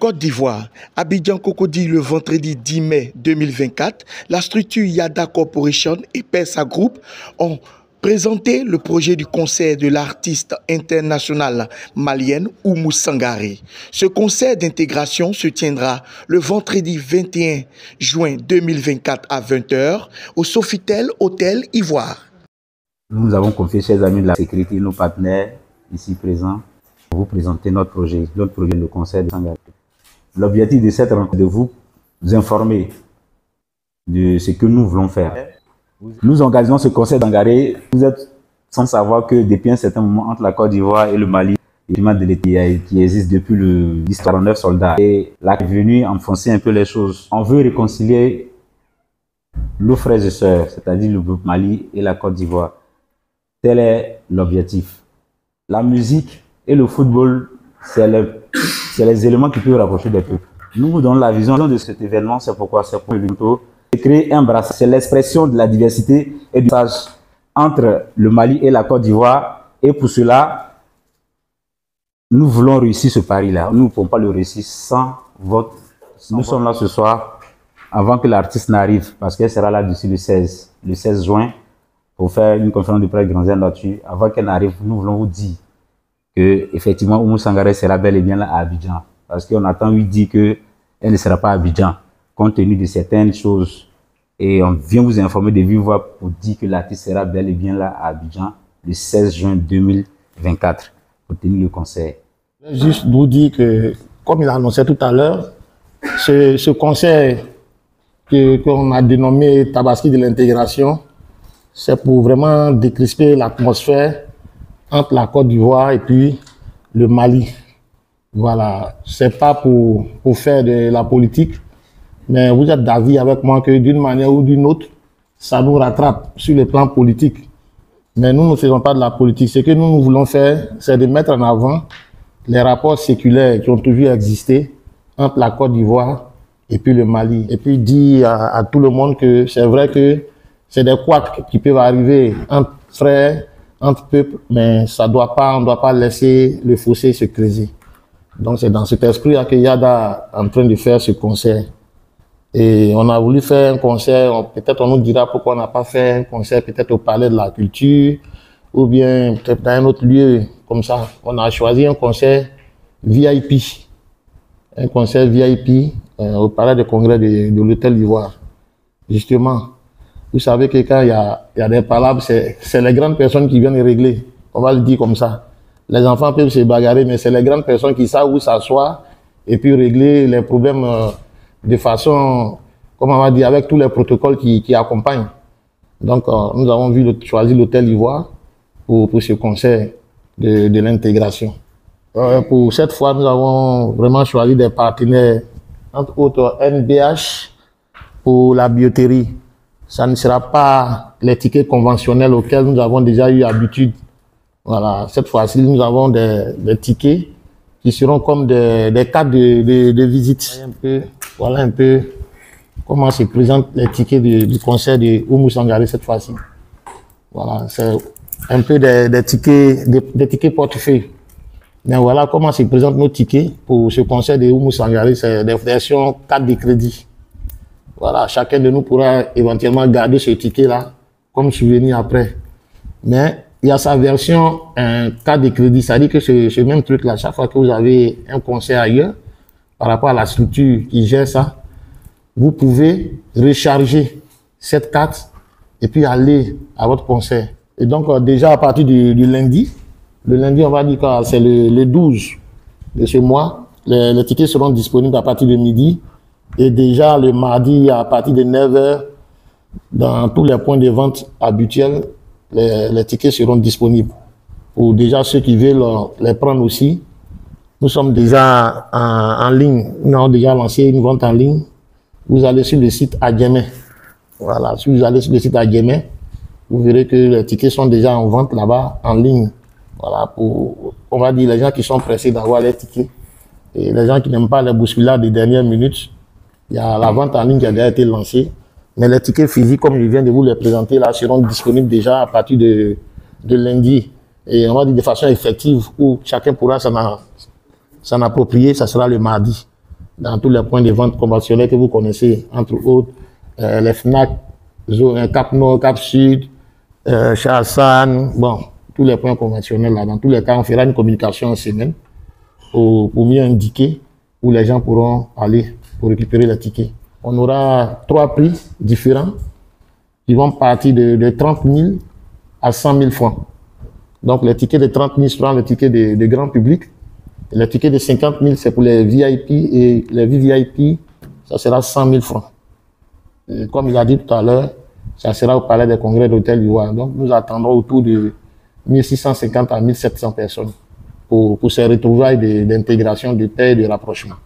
Côte d'Ivoire, Abidjan Cocody le vendredi 10 mai 2024, la structure Yada Corporation et PESA Group ont présenté le projet du concert de l'artiste internationale malienne Oumou Sangaré. Ce concert d'intégration se tiendra le vendredi 21 juin 2024 à 20 h au Sofitel Hôtel Ivoire. Nous avons confié, chers amis de la sécurité, nos partenaires ici présents, pour vous présenter notre projet, le concert de Sangaré. L'objectif de cette rencontre est de vous informer de ce que nous voulons faire. Nous organisons ce concert d'Sangaré. Vous êtes sans savoir que depuis un certain moment, entre la Côte d'Ivoire et le Mali, il y a un climat de l'État qui existe depuis l'histoire de 9 soldats. Et là, est venu enfoncer un peu les choses. On veut réconcilier nos frères et sœurs, c'est-à-dire le groupe Mali et la Côte d'Ivoire. Tel est l'objectif. La musique et le football, c'est les éléments qui peuvent rapprocher des peuples. Nous vous donnons la vision de cet événement, c'est pourquoi c'est pour l'UNTO. Créer un brassard, c'est l'expression de la diversité et du partage entre le Mali et la Côte d'Ivoire. Et pour cela, nous voulons réussir ce pari-là. Nous ne pouvons pas le réussir sans vote. Nous sommes là ce soir avant que l'artiste n'arrive, parce qu'elle sera là d'ici le 16 juin, pour faire une conférence de presse grandeur nature. Avant qu'elle n'arrive, nous voulons vous dire que effectivement Oumou Sangaré sera bel et bien là à Abidjan, parce qu'on attend lui dire qu'elle ne sera pas à Abidjan, compte tenu de certaines choses. Et on vient vous informer de vive voix pour dire que l'artiste sera bel et bien là à Abidjan le 16 juin 2024 pour tenir le concert. Juste vous dire que, comme il a annoncé tout à l'heure, ce concert qu'on a dénommé Tabaski de l'intégration, c'est pour vraiment décrisper l'atmosphère entre la Côte d'Ivoire et puis le Mali. Voilà, c'est pas pour faire de la politique, mais vous êtes d'avis avec moi que d'une manière ou d'une autre, ça nous rattrape sur le plan politique. Mais nous ne faisons pas de la politique. Ce que nous voulons faire, c'est de mettre en avant les rapports séculaires qui ont toujours existé entre la Côte d'Ivoire et puis le Mali. Et puis dire à tout le monde que c'est vrai que c'est des couacs qui peuvent arriver entre frères, entre peuples, mais on ne doit pas laisser le fossé se creuser. Donc c'est dans cet esprit que Yada est en train de faire ce concert. Et on a voulu faire un concert, peut-être on nous dira pourquoi on n'a pas fait un concert peut-être au Palais de la Culture, ou bien peut-être dans un autre lieu comme ça. On a choisi un concert VIP, un concert VIP au Palais de Congrès de l'Hôtel d'Ivoire. Justement, vous savez que quand il y a des palabres, c'est les grandes personnes qui viennent régler. On va le dire comme ça. Les enfants peuvent se bagarrer, mais c'est les grandes personnes qui savent où s'asseoir et puis régler les problèmes de façon, comment on va dire, avec tous les protocoles qui accompagnent. Donc, nous avons choisi l'Hôtel Ivoire pour ce concert de l'intégration. Pour cette fois, nous avons vraiment choisi des partenaires, entre autres NBH pour la billetterie. Ça ne sera pas les tickets conventionnels auxquels nous avons déjà eu habitude. Voilà, cette fois-ci, nous avons des tickets qui seront comme des cartes de visite. Voilà un peu comment se présentent les tickets du concert de Oumou Sangaré cette fois-ci. Voilà, c'est un peu des tickets portefeuille. Mais voilà comment se présentent nos tickets pour ce concert de Oumou Sangaré. C'est des versions cartes de crédit. Voilà, chacun de nous pourra éventuellement garder ce ticket-là comme souvenir après. Mais il y a sa version carte de crédit, c'est-à-dire que ce même truc-là, chaque fois que vous avez un concert ailleurs, par rapport à la structure qui gère ça, vous pouvez recharger cette carte et puis aller à votre concert. Et donc, déjà à partir du lundi, le lundi, on va dire que c'est le 12 de ce mois, les tickets seront disponibles à partir de midi. Et déjà le mardi, à partir de 9 h, dans tous les points de vente habituels, les tickets seront disponibles. Pour déjà ceux qui veulent les prendre aussi, nous sommes déjà en ligne. Nous avons déjà lancé une vente en ligne. Vous allez sur le site Adjemé. Voilà, si vous allez sur le site Adjemé, vous verrez que les tickets sont déjà en vente là-bas, en ligne. Voilà, pour, on va dire, les gens qui sont pressés d'avoir les tickets. Et les gens qui n'aiment pas les bousculades des dernières minutes, il y a la vente en ligne qui a déjà été lancée. Mais les tickets physiques, comme je viens de vous les présenter là, seront disponibles déjà à partir de lundi. Et on va dire de façon effective, où chacun pourra s'en approprier, ça sera le mardi. dans tous les points de vente conventionnels que vous connaissez, entre autres, les FNAC, Cap Nord, Cap Sud, chez Hassan, bon, tous les points conventionnels là. Dans tous les cas, on fera une communication en semaine pour mieux indiquer où les gens pourront aller pour récupérer les tickets. On aura 3 prix différents qui vont partir de 30 000 à 100 000 francs. Donc, les tickets de 30 000 seront les tickets de grand public. Et les tickets de 50 000, c'est pour les VIP et les VVIP, ça sera 100 000 francs. Et comme il a dit tout à l'heure, ça sera au Palais des Congrès d'Hôtel Ivoire. Donc, nous attendons autour de 1650 à 1700 personnes pour ces retrouvailles d'intégration, de paix et de rapprochement.